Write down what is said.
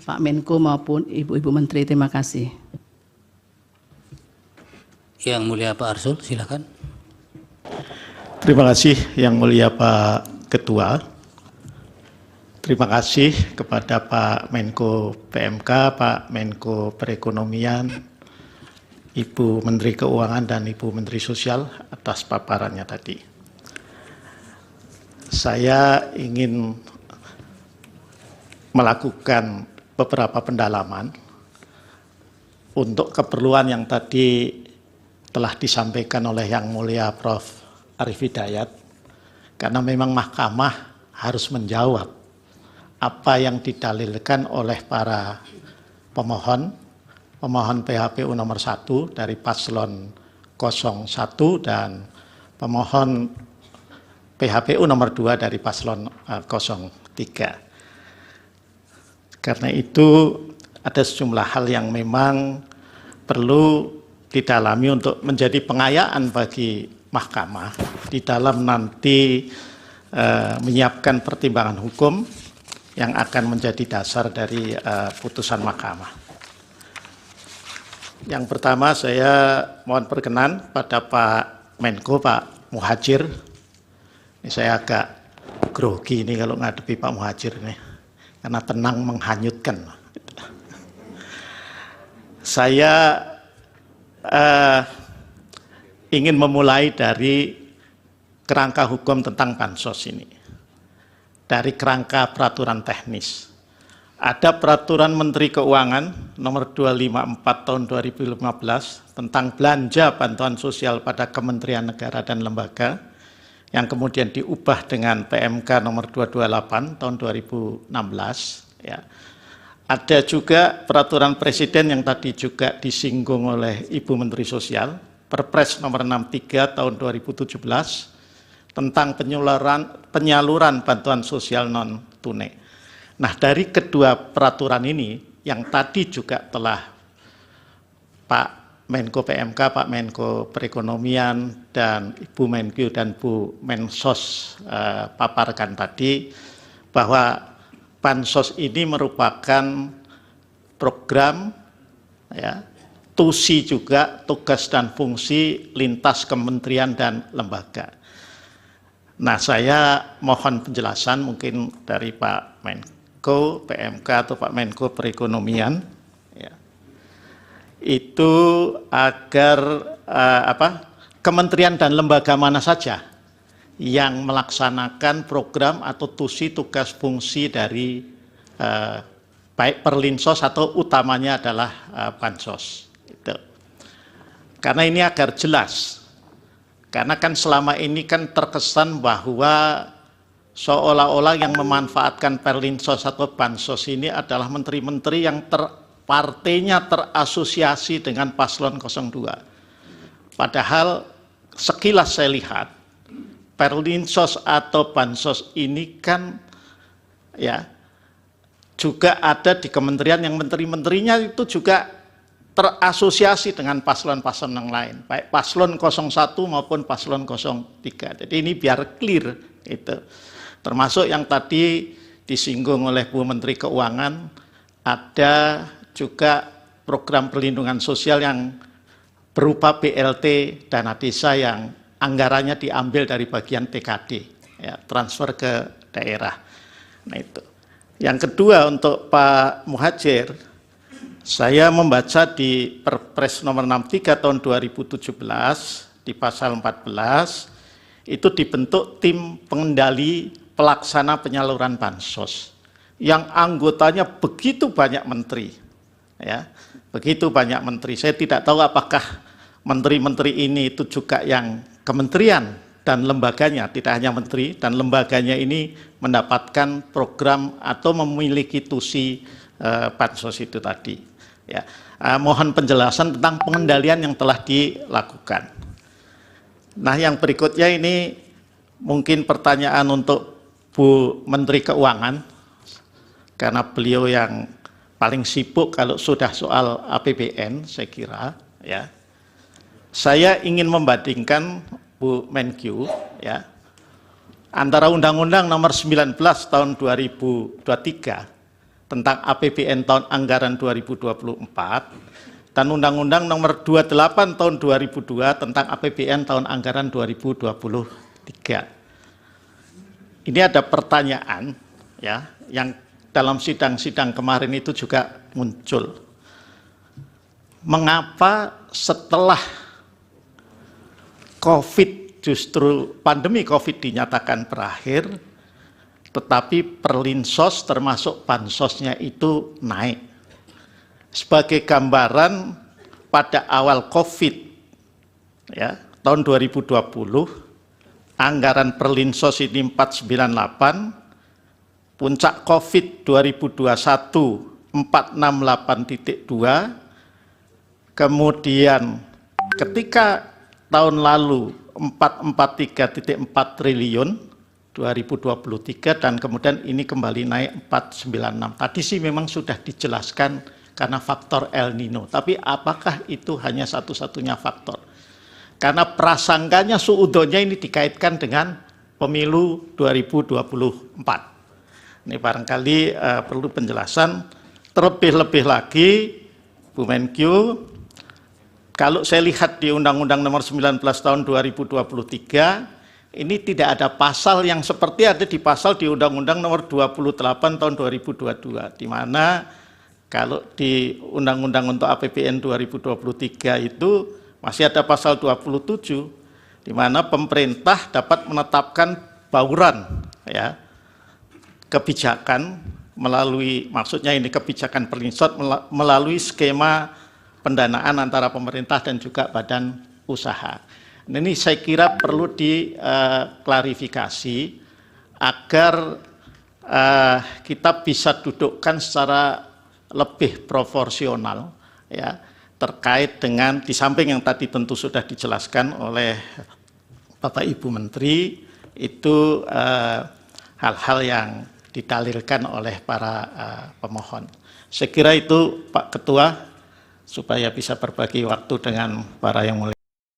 Pak Menko maupun Ibu-Ibu Menteri. Terima kasih. Yang Mulia Pak Arsul, silakan. Terima kasih Yang Mulia Pak Ketua. Terima kasih kepada Pak Menko PMK, Pak Menko Perekonomian, Ibu Menteri Keuangan dan Ibu Menteri Sosial atas paparannya tadi. Saya ingin melakukan beberapa pendalaman untuk keperluan yang tadi telah disampaikan oleh Yang Mulia Prof. Arief Hidayat, karena memang Mahkamah harus menjawab apa yang didalilkan oleh para pemohon PHPU nomor 1 dari paslon 01 dan pemohon PHPU nomor 2 dari paslon 03. Karena itu ada sejumlah hal yang memang perlu didalami untuk menjadi pengayaan bagi Mahkamah di dalam nanti menyiapkan pertimbangan hukum yang akan menjadi dasar dari putusan Mahkamah. Yang pertama saya mohon perkenan pada Pak Menko, Pak Muhadjir. Ini saya agak grogi ini kalau ngadepi Pak Muhadjir ini, karena tenang menghanyutkan. Saya ingin memulai dari kerangka hukum tentang bansos ini. Dari kerangka peraturan teknis. Ada peraturan Menteri Keuangan nomor 254 tahun 2015 tentang belanja bantuan sosial pada kementerian negara dan lembaga yang kemudian diubah dengan PMK nomor 228 tahun 2016. Ya. Ada juga peraturan Presiden yang tadi juga disinggung oleh Ibu Menteri Sosial, Perpres nomor 63 tahun 2017 tentang penyaluran bantuan sosial non tunai. Nah, dari kedua peraturan ini yang tadi juga telah Pak Menko PMK, Pak Menko Perekonomian dan Ibu Menkyu dan Bu Mensos paparkan tadi, bahwa bansos ini merupakan program ya, tusi juga tugas dan fungsi lintas kementerian dan lembaga. Nah, saya mohon penjelasan mungkin dari Pak Menko PMK atau Pak Menko Perekonomian, ya, itu agar kementerian dan lembaga mana saja yang melaksanakan program atau tusi tugas fungsi dari baik perlinsos atau utamanya adalah bansos. Karena ini agar jelas, karena kan selama ini kan terkesan bahwa seolah-olah yang memanfaatkan perlinsos atau bansos ini adalah menteri-menteri yang partainya terasosiasi dengan paslon 02. Padahal sekilas saya lihat, perlinsos atau bansos ini kan ya juga ada di kementerian yang menteri-menterinya itu juga terasosiasi dengan paslon-paslon yang lain, baik paslon 01 maupun paslon 03. Jadi ini biar clear itu. Termasuk yang tadi disinggung oleh Bu Menteri Keuangan, ada juga program perlindungan sosial yang berupa BLT dana desa yang anggarannya diambil dari bagian TKD, ya, transfer ke daerah. Nah itu. Yang kedua untuk Pak Muhadjir, saya membaca di Perpres nomor 63 tahun 2017 di pasal 14 itu dibentuk tim pengendali pelaksana penyaluran bansos yang anggotanya begitu banyak menteri, ya, begitu banyak menteri. Saya tidak tahu apakah menteri-menteri ini itu juga yang kementerian dan lembaganya, tidak hanya menteri dan lembaganya ini mendapatkan program atau memiliki tusi bansos itu tadi. Ya, mohon penjelasan tentang pengendalian yang telah dilakukan. Nah, yang berikutnya ini mungkin pertanyaan untuk Bu Menteri Keuangan, karena beliau yang paling sibuk kalau sudah soal APBN, saya kira. Ya, saya ingin membandingkan Bu Menkyu, ya, antara Undang-Undang Nomor 19 Tahun 2023 tentang APBN tahun anggaran 2024 dan Undang-Undang Nomor 28 tahun 2002 tentang APBN tahun anggaran 2023. Ini ada pertanyaan ya yang dalam sidang-sidang kemarin itu juga muncul. Mengapa setelah pandemi COVID dinyatakan berakhir, tetapi perlinsos termasuk bansosnya itu naik? Sebagai gambaran, pada awal COVID ya, tahun 2020, anggaran perlinsos ini 498, puncak COVID 2021 468,2, kemudian ketika tahun lalu 443,4 triliun 2023 dan kemudian ini kembali naik 496. Tadi sih memang sudah dijelaskan karena faktor El Nino. Tapi apakah itu hanya satu-satunya faktor? Karena prasangkanya suudonya ini dikaitkan dengan pemilu 2024. Ini barangkali perlu penjelasan. Terlebih-lebih lagi, Bu Menkyu, kalau saya lihat di Undang-Undang Nomor 19 Tahun 2023, ini tidak ada pasal yang seperti ada di pasal di Undang-Undang Nomor 28 Tahun 2022, di mana kalau di Undang-Undang untuk APBN 2023 itu masih ada pasal 27, di mana pemerintah dapat menetapkan bauran ya, kebijakan melalui, maksudnya ini kebijakan perlinsos melalui skema pendanaan antara pemerintah dan juga badan usaha. Nah, ini saya kira perlu diklarifikasi agar kita bisa dudukkan secara lebih proporsional ya, terkait dengan di samping yang tadi tentu sudah dijelaskan oleh Bapak Ibu Menteri, itu hal-hal yang didalilkan oleh para pemohon. Saya kira itu Pak Ketua, supaya bisa berbagi waktu dengan para yang mulia.